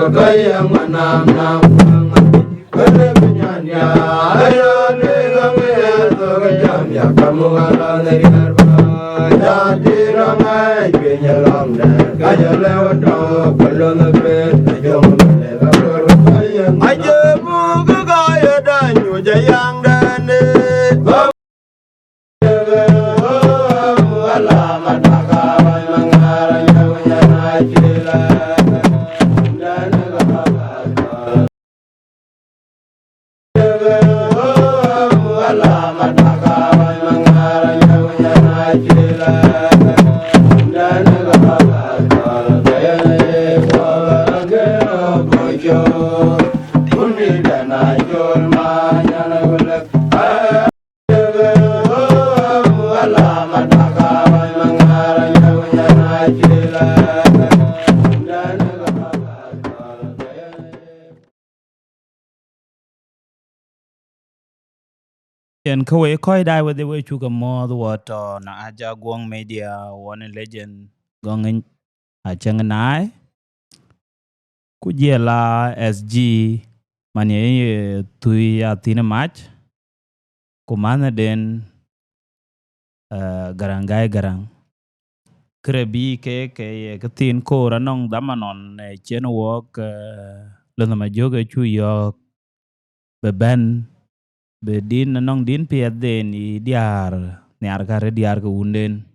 Kaya manam nam, kaya Chen kawe koi dai with the way chuka mo the water na aja guang media one legend Gongic a changanai kujela SG manye tui atina match kumana den garangai garang krebi ke tin ko ranong damanon chen wok lana ma joga chu yok beben be din nong din piet den I diar niar kare diar ke unden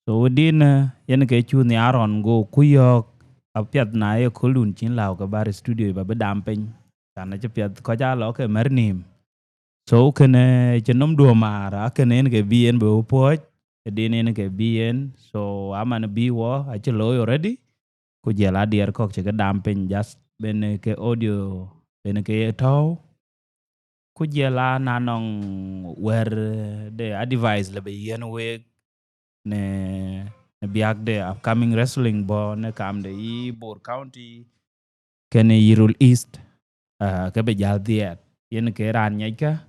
so din yen ke chu niaron go kuyok apiat na ye kolun chin law ka bar studio ba bedam pen kana che piat ko ja lo ke mernim so kene chenom do mara kene ke bien be poch din en ke bien so aman bi wo a che lo already ku jela diar kok che dam pen just ben ke audio ben ke to ku jela nanong wer the advice le be yen we ne biak de upcoming wrestling bo ne kam de I Bor County kene Yirul East ke be jal diet yen ke ran nyaka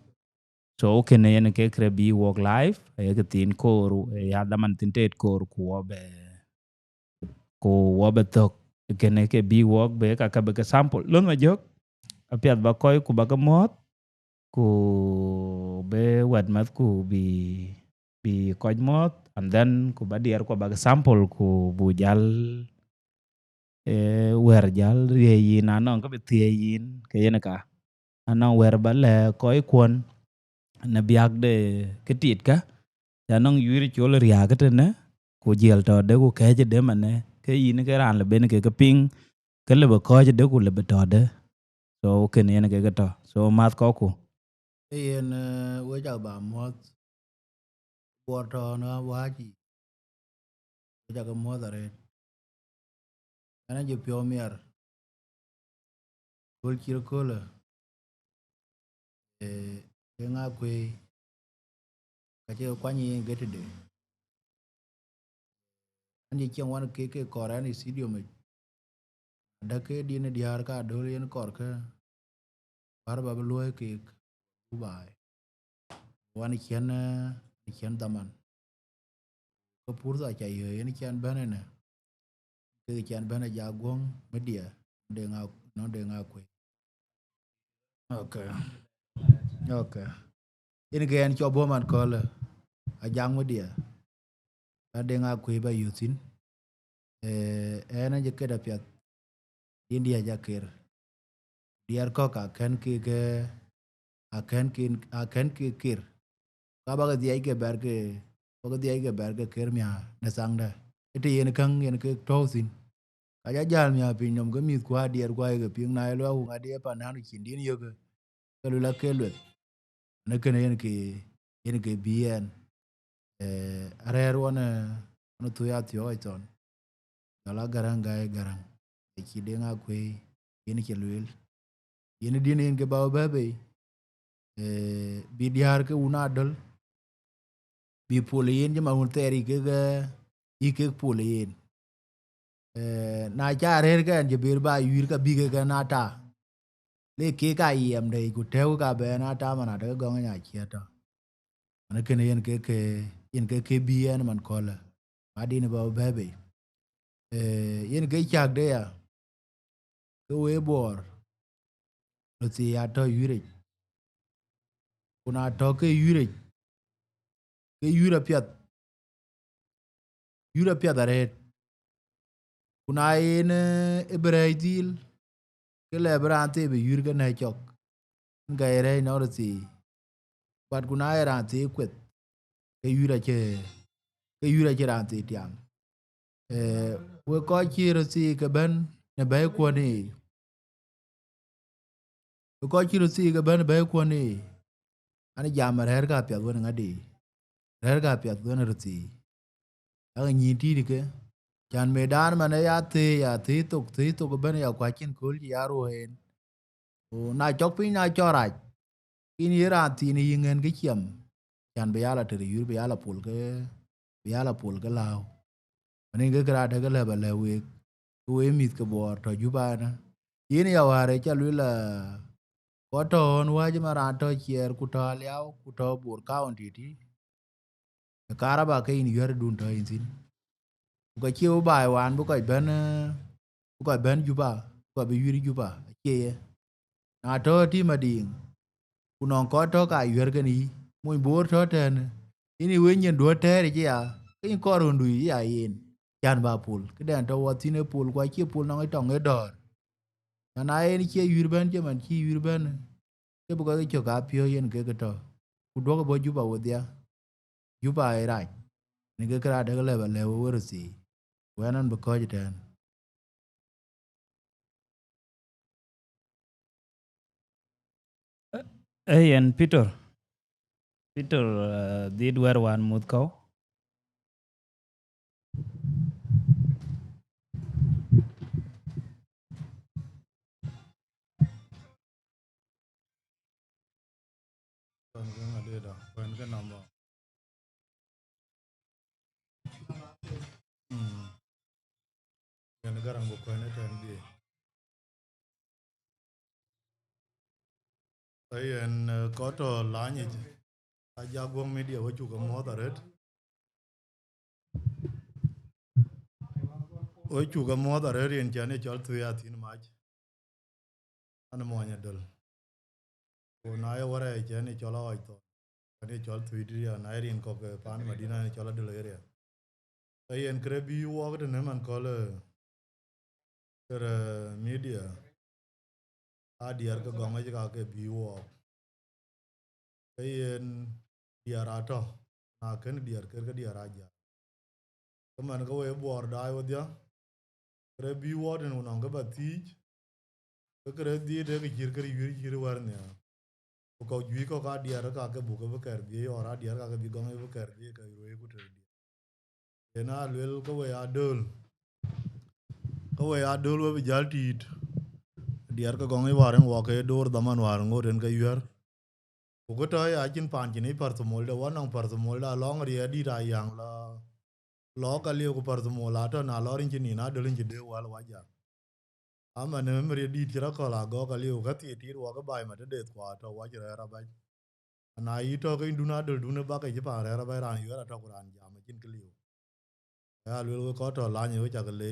so kene yen ke krebi work life ke tin ko ya daman tin tet ko ko be tok kene ke bi work be ka be ke sample lon ma jok apiat ba koy ku ba ka mot ku be wad mat ku bi koj mot and then ku ba dier ko ba sample ku bu jal wer jal ye yin anon ko be tie yin ke yen ka anon wer ba le koy kwon na biak de ketit ka anon yuri chol ria ka ne ku jel to de ku ke de mane ke yin ke ran le ben ke ping ke le ba ko de ku le be to de so ken yen ke to so mat ko ku yen we ja ba mo water na waji we ja ga mo dare ana je pyo mier kol kir kola nga kwe ka je kwani gete de andi chen wan ke korani studio me da ke din diar ka do yen kor ka bar ba lo ke bai wan chen daman ko purza cha yen chen banana ke chen bana ja gong media de nga no de nga kwe okay okay in gen cho bo man ko la a jang media a de nga kwe ba yutin ena je ke da pya india ja ker diar ko ka kan ke a kan ke kir ka ba ga di ke ber ke ba ga di ke ber ke ker mya na sang da ite yen kan yen ke to sin ka ja jal mya pin nom ga mi kwa diar kwa ke pin na lo hu ga de pa na nu chin din yo ke lu la ke lu na ke yen ke bien arer wona no tu ya tyo iton la garang ga garang e ki de nga kwe yen ke luel yen din yen ke ba ba be bi diar ke una dol bi pole yen jama un teri ke ga I ke pole yen na cha rer ga je bir ba yir ka bi ke na ta le ke ka yem de ku te ka be na ta mana de go nya chi ta na ke yen ke bi yen man ko la ma di ne ba ba be yen ke chak de ya ke we bor lo ti ya to yire kuna to ke yura pyat aret kuna yen ibraidil ke le brante be yur ke na chok Gai re no ti. But kuna era ti kwet. Ke yura che ran ti tiang. We ko chi ro ti ke ben ne ba ko ni. We ko chi ro ti ke ben ba ko ni. Ani jam her ka pya wona ngadi. Her ka pya wona ro ti. Aga nyi ti ke. Chan medan mane ya ti tok ben ya kwa chin kul ya ro hen. O na chok pin na choraj. In yera ti ni yingen ke chiam. Chan be yala ter yur be yala pul ke lao. Ani ke kra de ke le ba le we mit ke bor to juba na. Yin ya ware cha lula ko to on wa ma ran to chier ku to liao ku to Bor County ti. Karaba ke in yer dun to in sin. Ko chiu bai wan bu ko ben juba ko be yuri juba che na to ti ma ding kunon ko to ka yer ke ni mu bor to ten ini we nyen do tere ji ya kin ko ru ndu ya yin yan ba pul ke den to wo ti ne pul kwa chi pul no to nge dor na yin che yur ben che man chi yur ben ke bu ko cho ka pyo yen ke to ku do ko bo juba wo dia juba ai ra ni ke kra de le ba le wo ru si wenan bu ko ji ten. And Peter did wear one mutko. Garang go ko ne ten bi ai en ko to la ni a ja go media wo chu ko mo da ret wo chu ko mo da ret en jane chol tu ya tin ma an mo nya dol ko na ye wore jane chol o to ne chol tu di ya na rin ko ke pan madina ne chol dol area ai en kre bi wo ga ne man ko le media a diar ko gonga ga ke bi wo ai en diar ato na ken diar ker ga diar aja ko man ko we bor dai wo dia kre bi wo den no ga ba ti kre di de ke jir kre yiri jir war ne ko ju ko ka diar ka ke bu ko ker bi ora diar ka ke bi gonga bu ker bi ka ro ku te di na lel ko we adol we jal tit diar ka gonga waren wo ke dor da man war ngoren ka yer ko to ya jin pan jin par to mol de wonong par to mol da long ri di da yang la lo ka liu ko par to mol ato na lo rin ni na dolin ji de wal waja ama ne mri di tira ko la go ka liu ka ti wo ka bai ma de kwa to wa jira ra ba na yi to ka induna dol dune ba ka ji pa ra ba ran yu ra to kuran ja ma jin ka liu ya lu ko to la ni cha ka le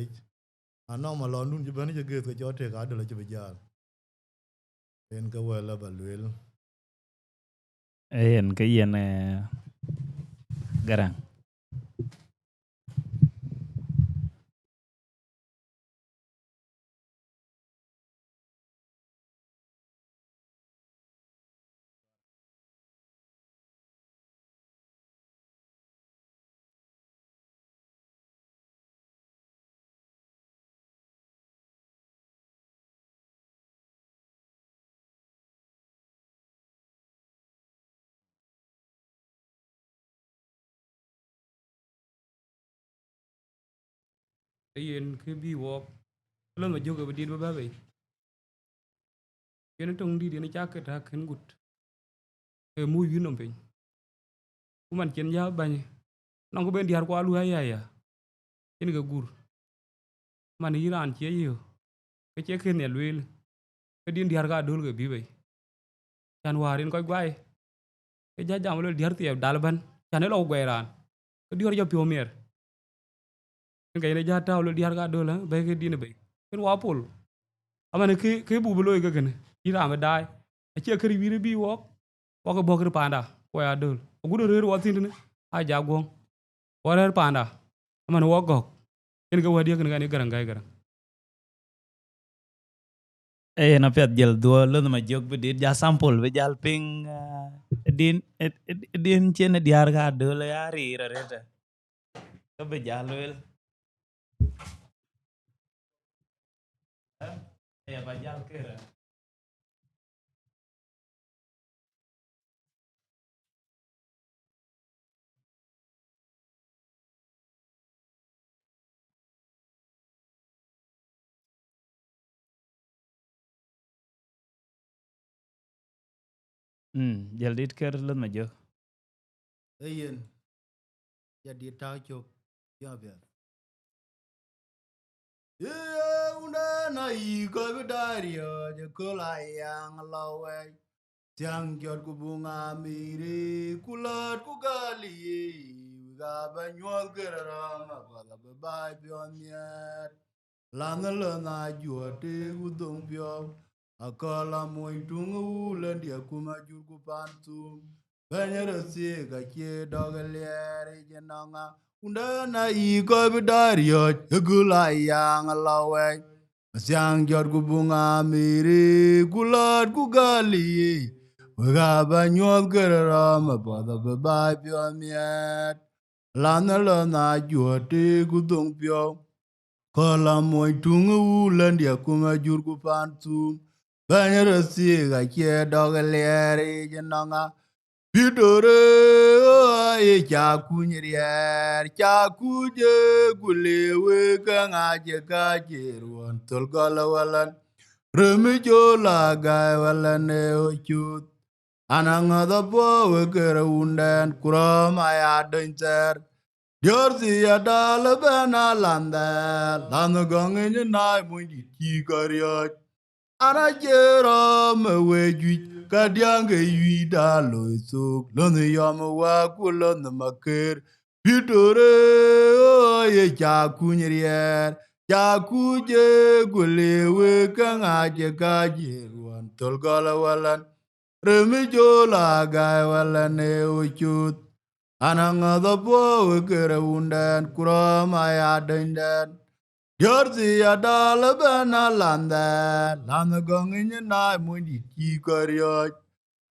ano ma lo nun ji ban ji ge ko jo te ka dol ji ba ja en ka wa la ba lu And cái yen Garang. yen ke bi wo lo ma jogo di ba be yen tong di ne cha ke ta ken gut e mu yu no pe ku man ken ja ba ni non ko ben di har ko alu ya yen ga gur man iran che yo ke che ken ne lwel ke din di har ga dol ga bi be chan warin ko gwai ke ja jam lo di har tie dalban chan lo gwe ran ke di har jo pio mer ke ne ja ta lo di har ga dol be ke di ne be ken wa pol amane ke bu lo ga ken ira ma dai a che ke wi bi wo ko bo ke panda ko ya dol o gudo re wo tin ne a ja gong wo re panda amane wo gok ken ga wadi ken ga ni garang na pet jel dua lo ma jog be dit ja sample be jal ping din chen diar ga do le ari ra reta ko be jal wel ba jal kera jel dit ker lo ma jog Ayen ya di tao chok ya bia. Una na I ko dario je ko la yang lawe. Tiang jot ku bunga miri kulat ku gali ga banyol gerama pada bebai pionier. Lana lana juate udong pio akala moy tungu lendia kuma jugu pantu banyere siga ke dogaliere jenanga undana iko bidario egula yang lawe Siang jor ku bunga miri kulat ku gali Waga banyol gerama pada bebai pionier Lana lana juate udong pio Kala moy tungu landia kuma jurgu pantu banyere siga ke dogaliere jenanga Pidore ye chakunyrier chakuje gulewe kangaje kajeruan tolgala walan remijo laga walane ochut ananga the po wekere unden kurama ya denser Diorsi ya dala bena lande lanu gongin na mundi ti Anajera me weju kadiange yuida loisuk lonu yom wa kulon maker pitore ye chakunyrier chakuje gulewe kangaje kajeruan tolgala walan remijo laga walane uchut ananga the po wekere unden kurama ya denden Yorzi adala bena lande, lana gongin na mundi ti karyot.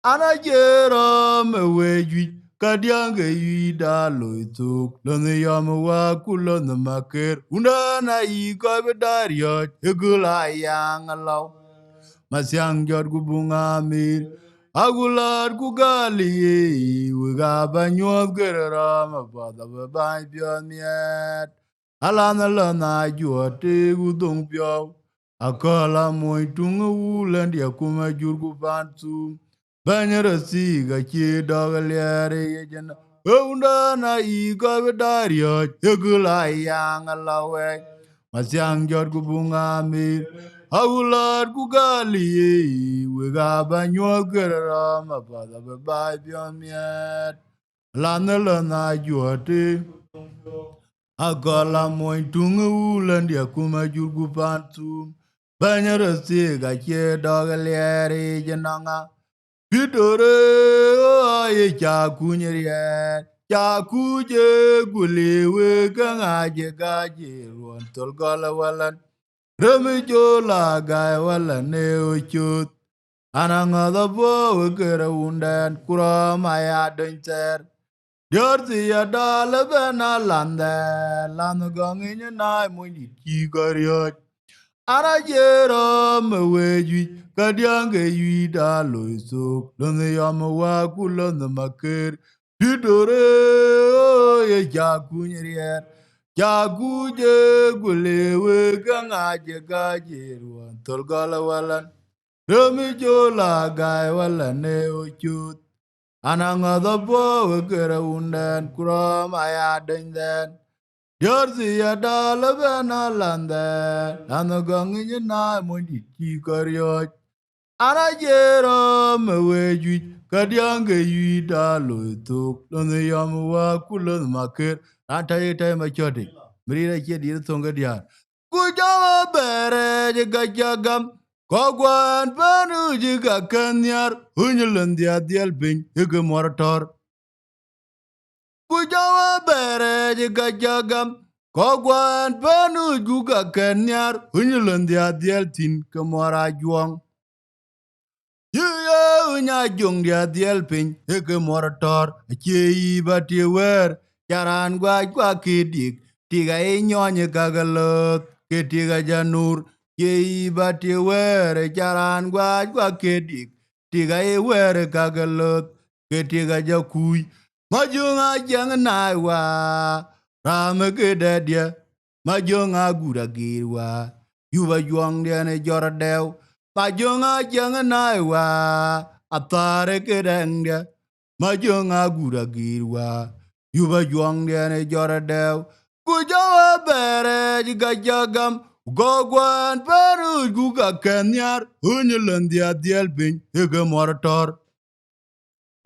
Ana jera me weju, kadiange yuida loituk, lana yamawa kulon maker, undana yi kabedariot, egula yang alaw. Masyang jor kubunga mir, agular kugali, wiga banyuat gerera, mapada babay pion miet. Alana lana juate gudong piao. Akala moy tunga wulan dia kuma jurgu pantu. Banyara siga chi dogaliare yejana. Unda na iga bedario yegula yang alawe. Masyang jor kubunga mir. Agular kugali wiga banyo gerara mapada babai biomiet. Lana lana juate. Agala moy tunga wulan dia kuma jurgu pantu banyara siga che dogaliere jenanga pitore ye chakunyrier chakuje gulewe kangaje gaje ruan tolgala walan remijo laga walan ne ochut ananga the bo wekere undan kurama ya denser Yorzi ya dala bena lande, lanu gongin na mundi ti karyot. Ana jero me weju, kadiange yuida loisuk, lanu yamawa kulon maker. Pitore ye jakunyrier, jakuje gulewe kangaje gajeruan tolgala walan. Remijo laga walan ne ochut. Ananga the po wekere unden kuram aya denden. Yorzi ya dala bena lande. Lanu gongin na mundi ti karyot. Ana jera me weju kadiange yuida loituk. Lanu yamawa kulon maker. Anta yeta ma chodi. Mrira che dir tonga diar. Kujawa bere je gajagam. Kogwan panu jiga kanyar unyelendia dial bin ege morator. Kujawa bere jiga jagam. Kogwan penu guga kenyar unyilandia diel tin kemora juang. Yuya unya jung dia diel pin eke morator chei bati wer jaran gwa kidik tiga e nyonye kagalot ke tiga janur chei bati wer jaran gwa kidik tiga e wer kagalot ke tiga jakui majunga jang naiwa ram ke dadia majunga gura girwa yuba juang dia ne joradew Majunga jang naiwa atare kerengde majunga gura girwa yuba juang dene joradew kujawa bere jigajagam gogwan peru guga kenyar unyelandia dielpin ege morator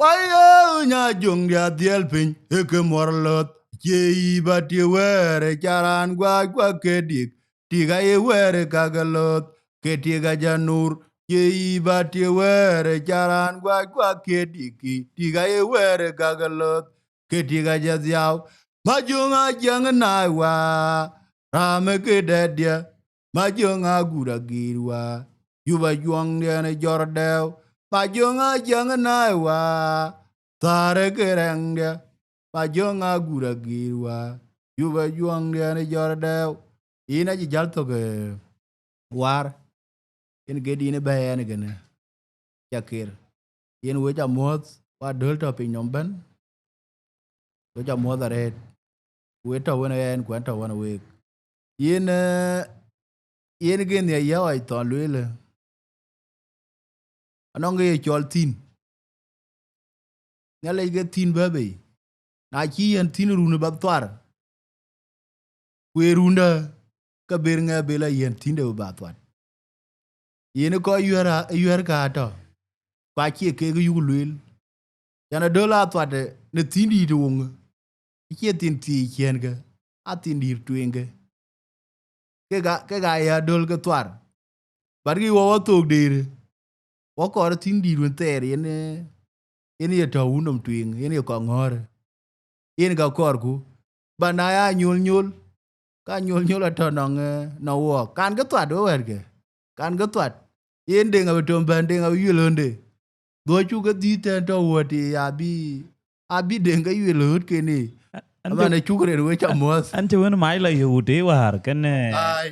waya unya jung dia dielpin ege morlot yei bati were charan gwa kedik tiga ye were kagalot ketiga janur yei bati were charan gwa kediki tiga ye were kagalot ketiga jaziaw majunga jang naiwa rame kedadia majunga gura girwa yuba juang dene jordew majunga jang naiwa tare kerengde majunga gura girwa yuba juang dene jordew ina ji jalto ke war in gedi ne bayan gane yakir in weja mod wa delta pin nomben weja mod red weta wona en kwanta wona we yin gen ya yawa to lele anonge ye chol tin nyale ge tin babe na chi yen tin runu ba twar we runda ka ber nga bela yen tin de ba twar yin ko yura ka to kwa chi ke gu lul yana dola twar de ne tin di de wong chi tin ti chen ga a tin dir twenge ke ga ya dol ke twar bar gi wo to dir wo ko tin di run ter yen ye to unom twing yen ye ko ngor yen ga kor ku bana ya nyul ka nyul to nong no wo kan ga twat do wer ge kan ga twat yen de nga to ban de nga yulonde do chu ga di ten to wo ti abi de nga yulot ke ni ama ne chu gre we cha mos Ante wen mai la yude war kan ai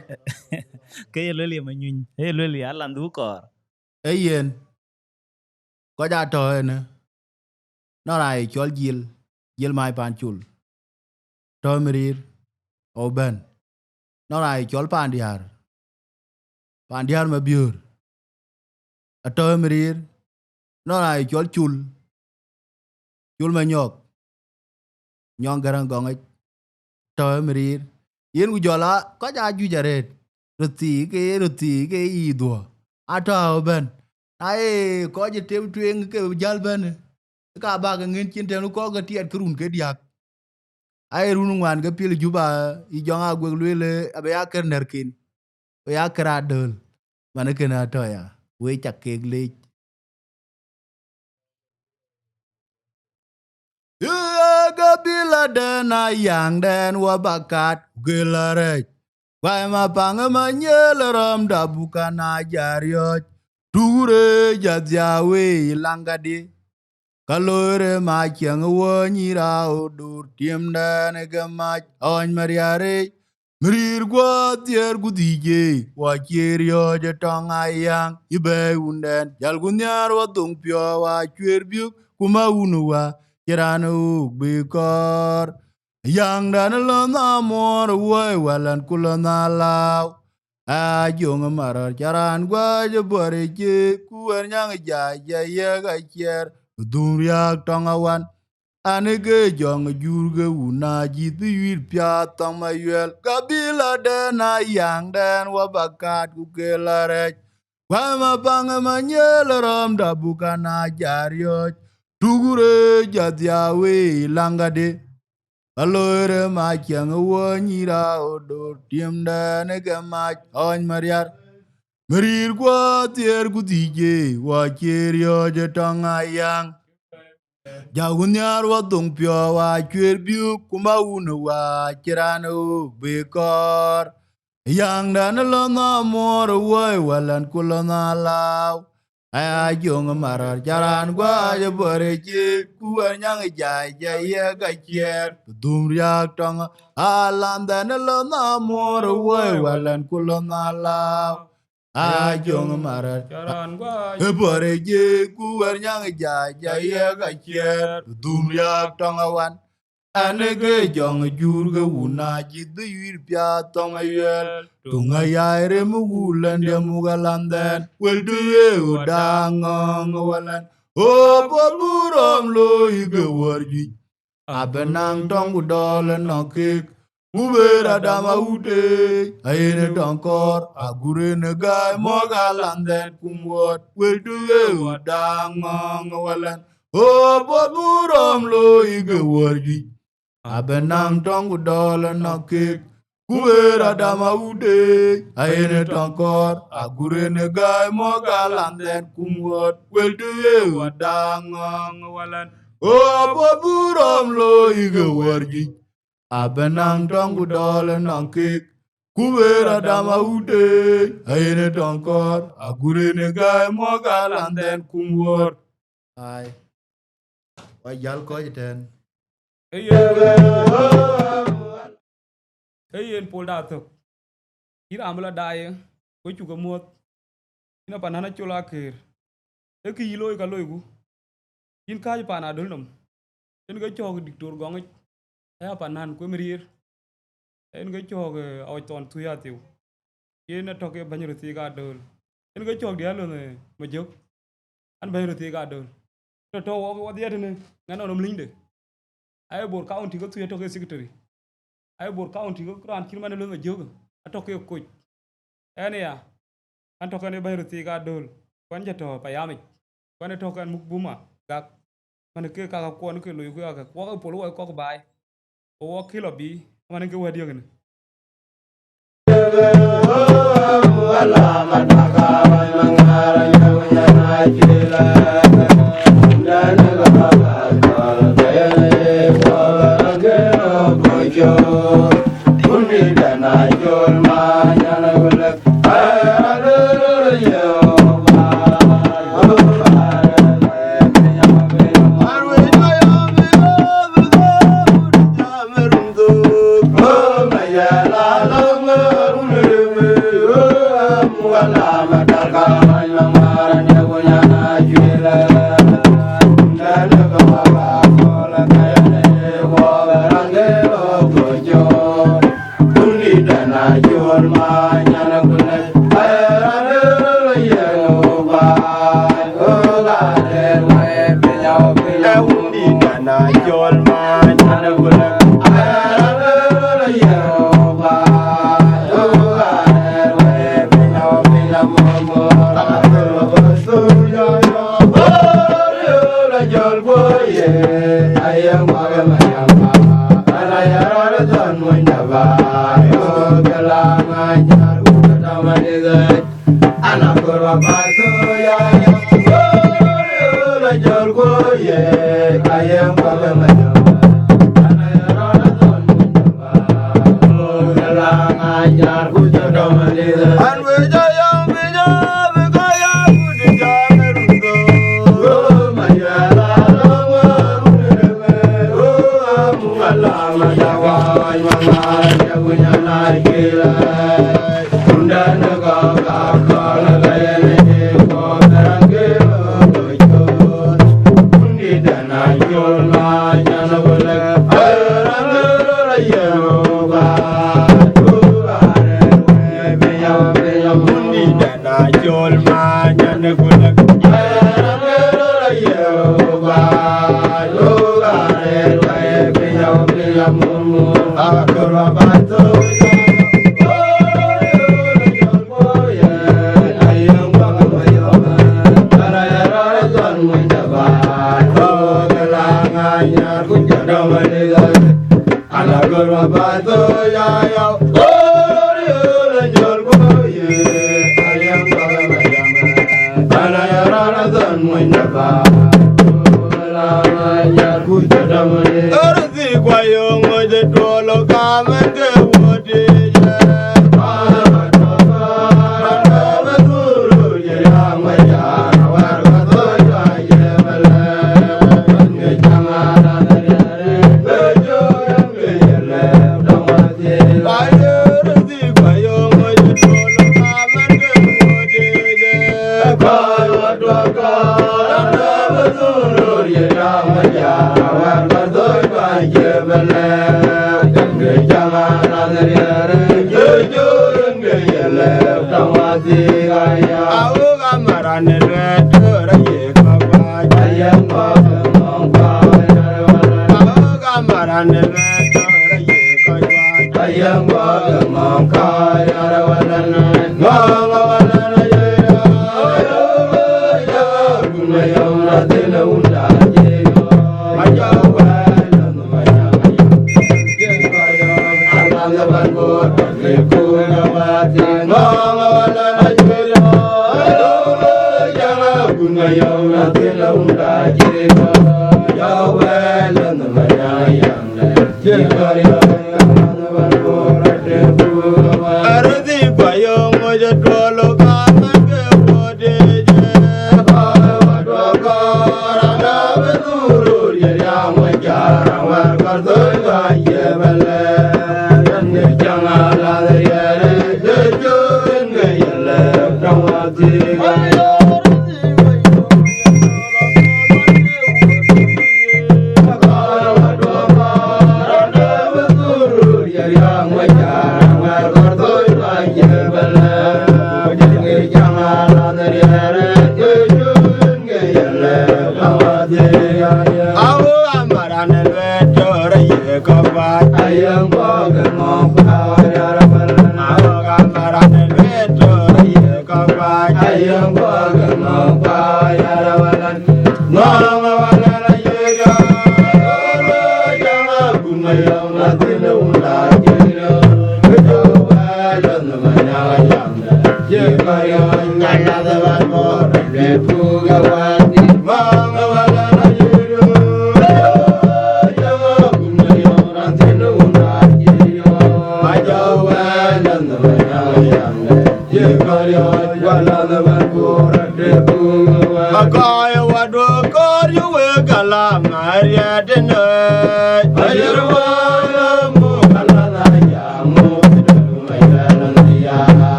ke lele manyun lele alan du kor yen ko ja to ne no rai chol gil mai pan chul to mirir o ben no rai chol pan diar ma biur a to mirir no rai chol chul ma nyong garang Gongic to mirir yen ku jola ko ja ju jaret ruti ke i do ata o ben ai ko je tem tuen ke jal ben ka ba ga ngin chin tem ko ga tiet krun ke diak ai runu wan ga pil juba I jonga gwe lele abe ya ker nerkin ya kra dol man ke na to ya we chak ke le ga bila dena yang den wa bakat gelare wai ma pang ma nyel ram da bukana jario ture jadjawe langadi kalore ma chang wo nyira odur tiem den ga ma on mariare Mrir gwa tier gudije wa cherio je tong ayang ibe unden jal gunyar wa dung pyo wa chwer biuk kuma unwa kiranu bikor yang dan lo na mor wo walan kulona law a jong marar charan gwa je bore je kuer nyang ja ye ga cher dung riak tong awan anege jong jurge una jitu yir pya tong mayel kabila dena yang den wabakat kukelarek wama pang manyel ram da bukana jaryot tugure jadyawe langade alore ma kyang wo nyira odo tiem dene ke ma on mariar Merir gwa tier gudije wa cherio je tong ayang Jaunyar wa dung pyo wa chwer biu kuma unu wa chirano bekor. Yang dan lo na mor wai walan kulo na law. Aya jong marar jaran gwa je bore chi kuwa nyang jai jai ga chier. Dum riak tong alam dan lo na mor wai walan kulo na law. Ajong marar Jaran gua bore je kuwa nyang jai jai ga chier. Dum riak tong awan. Anege jong jurga una jidu yir pya tong ayel. Tunga yaire mugulan dia mugalanden. Wel duye udangong walan. O paburam lo ige warji. Abenang tong udolen nokik. Ubera dama ude. Ayene tongkor. Agure negai mogalanden kumwot. Wel duye udangong walan. O paburam lo ige warji. Abenang tong udolen nokik. Kubera dama ude, ayene tongkor, agure negai mogalanden kumwot, wel duye wadangong walan. O paburam lo ige warji. Abenang tong udolen nokik. Kubera dama ude, ayene tongkor, agure negai mogalanden kumwot. Ay, wajal ko jiten. Eyen pol da tok. Ira amla dae ko chuga mot. Ina panana chola ker. E ki loy ka loygu. In ka pa na dol nom. En ga chog diktor Gongic. Ya panan ko merir. En ga chog aw ton tuya tiu. Yen tok e banyo ti ga dol. En ga chog dia lo ne ma jok. An banyo ti ga dol. To wo dia ne ngano nom linde. Ay Bor County ko tuya tok e secretary. Ay Bor County ko ran kirmane lo jogo atoke ko ene ya antoke ne bayro ti ga dol kwan jato payami kwan to kan mukbuma gak man ke ka ko no ke lo ko ka ko polo ko bai o kilo bi man ke wadi ngene wala manaka mangara nya na jila dan ga ba Arzi kwayo ngoje dolo kamenge wodi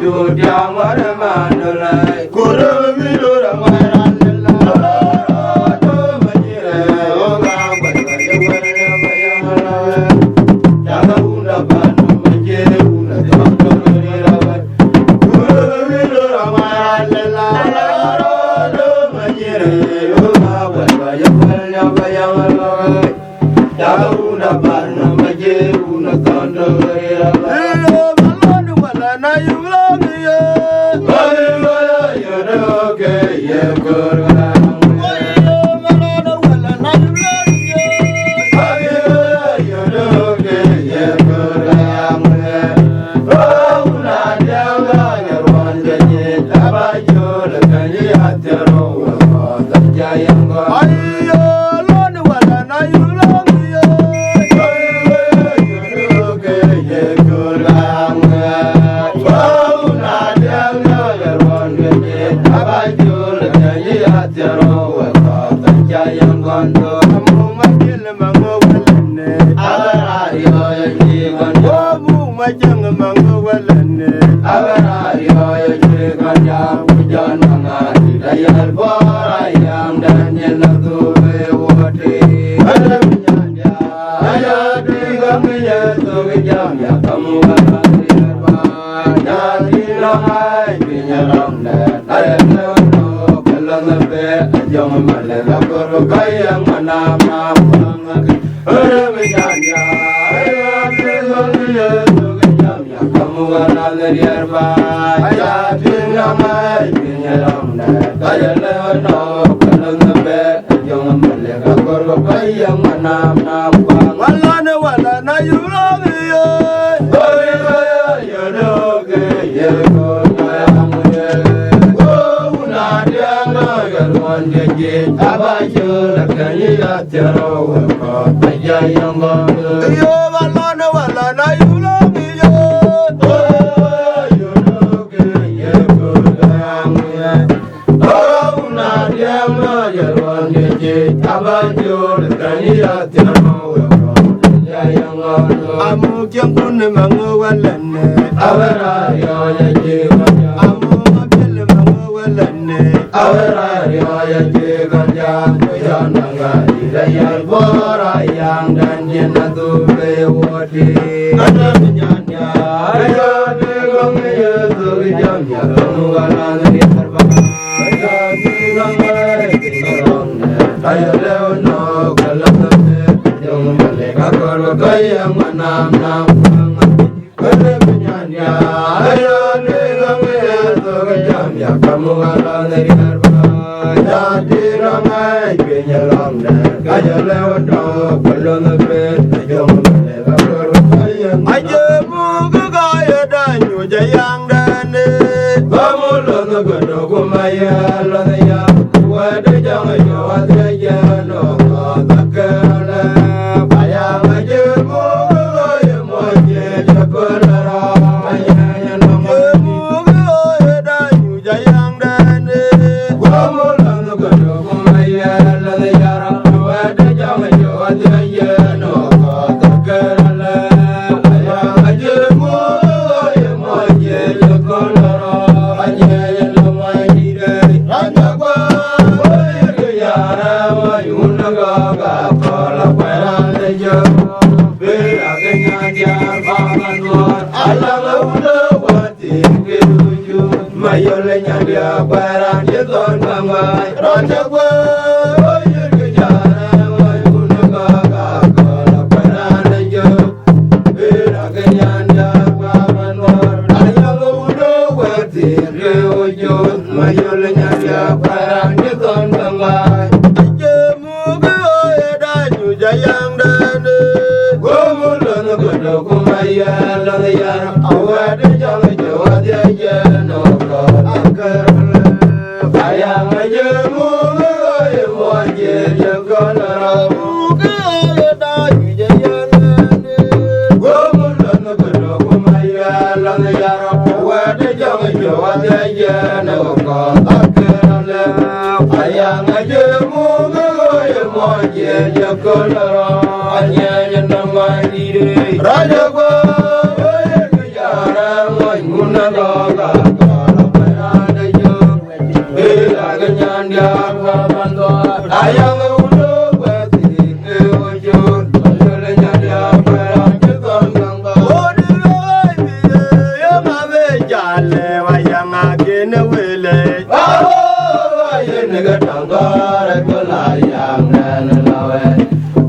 Jodiam, what a man,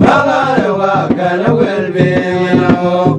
Bangare wa kana wel be no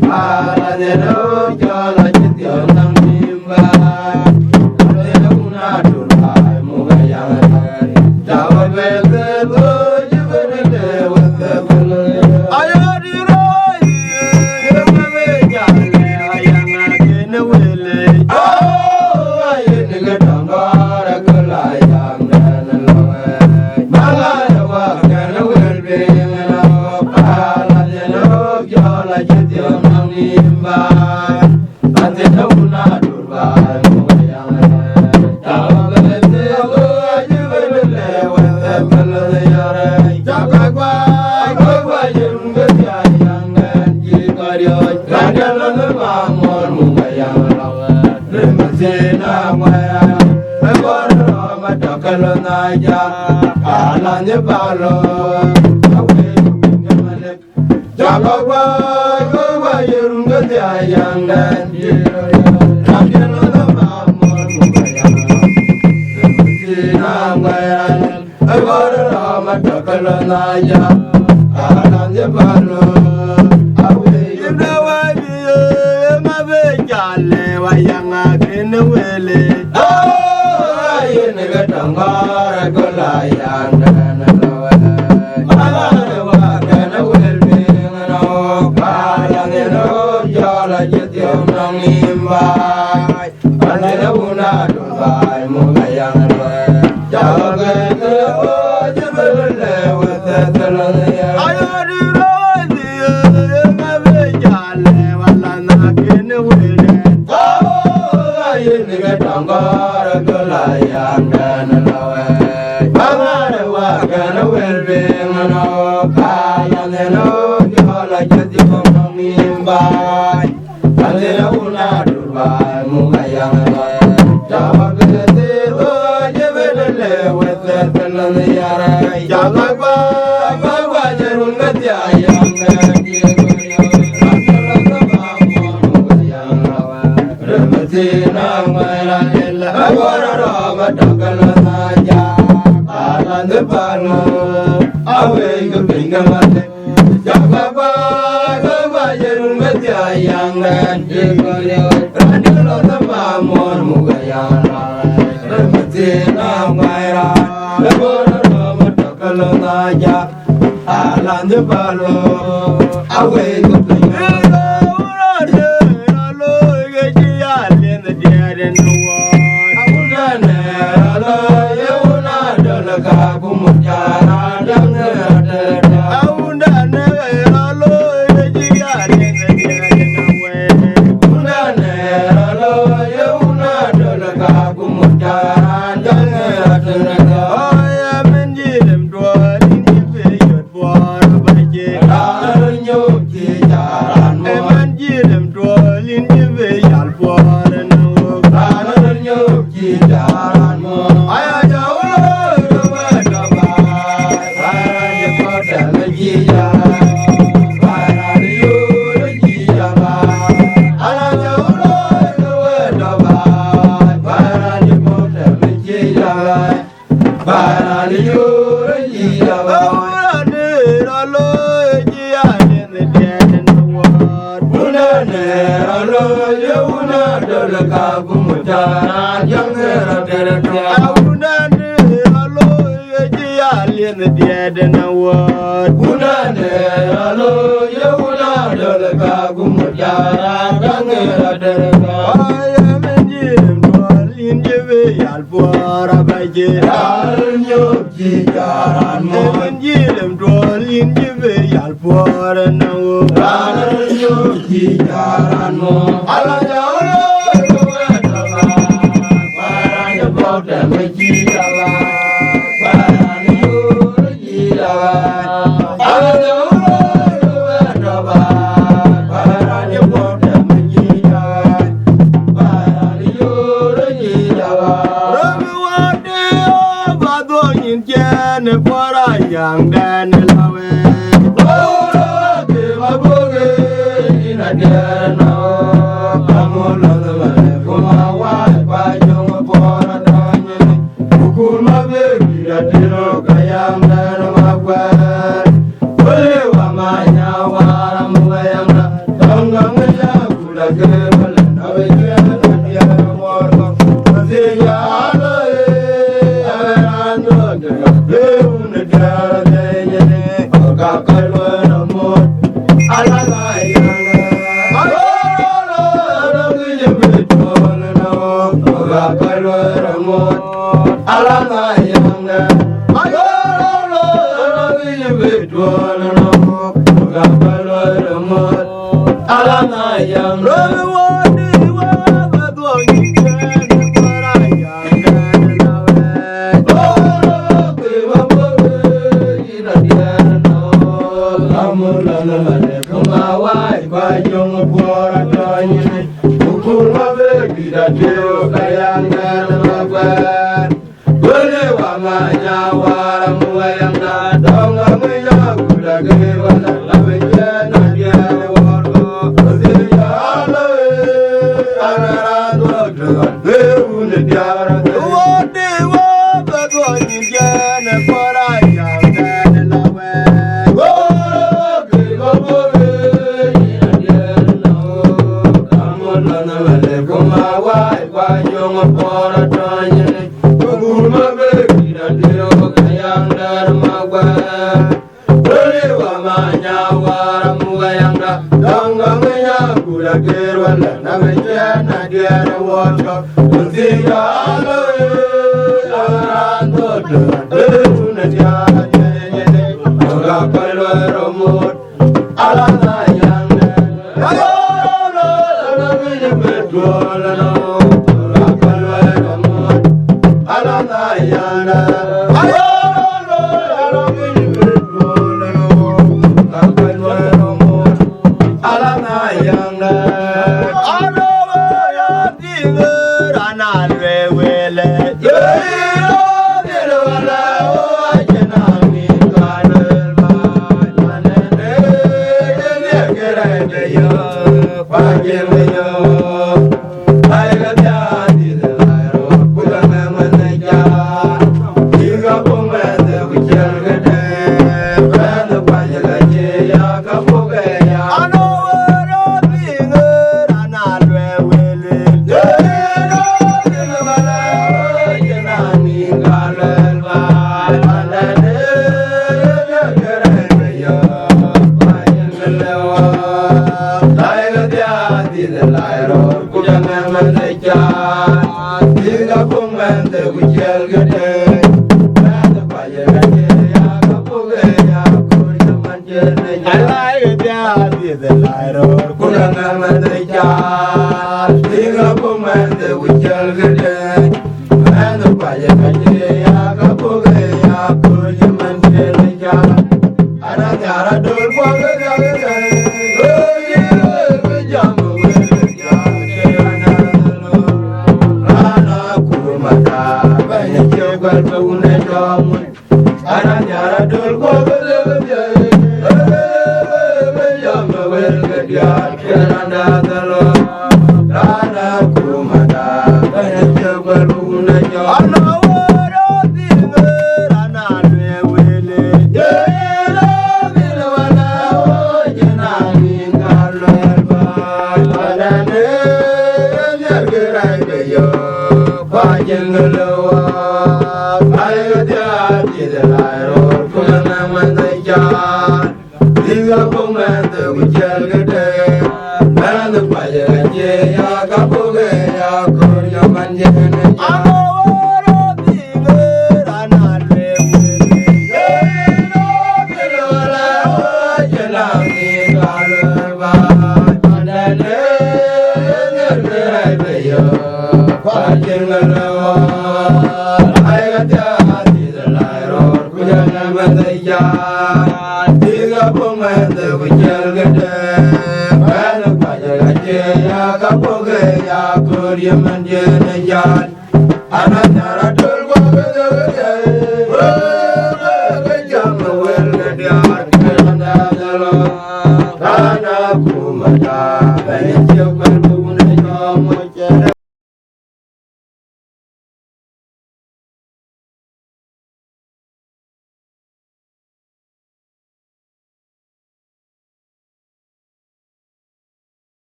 Yaman,